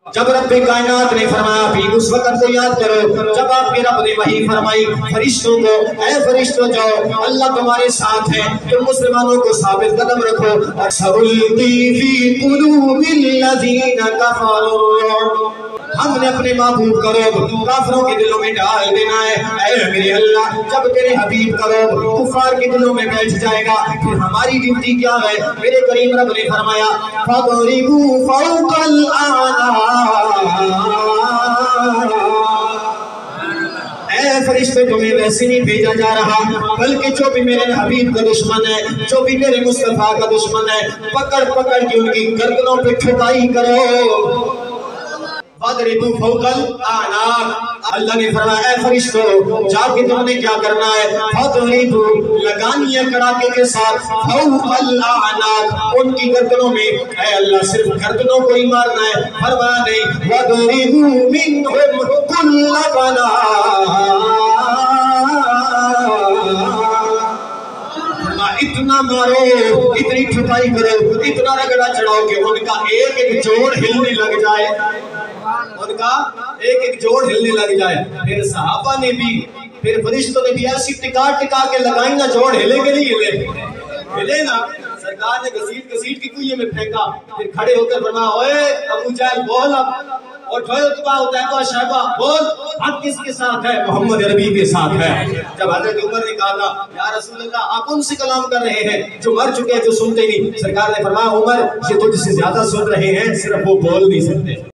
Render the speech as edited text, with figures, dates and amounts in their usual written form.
جب رب کائنات نے فرمایا بھی اس وقت کو یاد کرو جب آپ کے رب نے وحی فرمائی فرشتوں کو، اے فرشتوں جاؤ اللہ تمہارے ساتھ ہے، تم مسلمانوں کو ثابت قدم رکھو۔ سَأُلْقِي فِي قُلُوبِ الَّذِينَ كَفَرُوا، ہم نے اپنے محبوب کا رعب کافروں کے دلوں میں ڈال دینا ہے۔ اے میرے اللہ جب تیرے حبیب کا رعب کفار کے دلوں میں بیٹھ جائے گا پھر ہماری ڈیوٹی کیا ہے؟ میرے کریم رب نے فرمایا فَضْرِبُوا فَوْقَ الْأَعْنَاقِ، اے فرشتے تمہیں ویسے نہیں بھیجا جا رہا بلکہ جو بھی میرے حبیب کا دشمن ہے، جو بھی میرے مصطفیٰ کا دشمن ہے، پکڑ پکڑ کے ان کی گردنوں پہ ٹھکائی کرو۔ فَضْرِبُوا فَوْقَ الْأَعْنَاقِ، اللہ نے فرمایا اے فرشتوں جا کے تم نے کیا کرنا ہے؟ فَضْرِبُوا لگانی ہے کڑاکے کے ساتھ فَوْقَ الْأَعْنَاقِ ان کی گردنوں میں۔ اے اللہ صرف گردنوں کو ہی مارنا ہے، فرمایا نہیں وَضْرِبُوا مِنْهُمْ كُلَّ بَنَانٍ، اتنا مارو اتنی ٹھکائی کرو اتنا رگڑا چڑھاؤ کہ ان کا ایک ایک جوڑ ہلنے لگ جائے، ان کا ایک ایک جوڑ ہلنے لگ جائے۔ پھر صحابہ نے بھی پھر فرشتوں نے بھی ایسی ٹکا ٹکا کے لگائی نا جوڑ ہلے کہ نہیں ہلے؟ ہلے نا۔ سرکار نے گھسیٹ گھسیٹ کے کنویں میں پھینکا، پھر کھڑے ہو کر فرمایا اوے ابو جہل بول اب، اور ٹھوئے اتبا شہبہ بول حق کس کے ساتھ ہے؟ محمد عربی کے ساتھ ہے۔ جب حضرت عمر نے کہا تھا یا رسول اللہ آپ ان سے کلام کر رہے ہیں جو مر چکے ہیں جو سنتے نہیں، سرکار نے فرمایا عمر یہ تجھ سے زیادہ سن رہے ہیں صرف وہ بول نہیں سکتے۔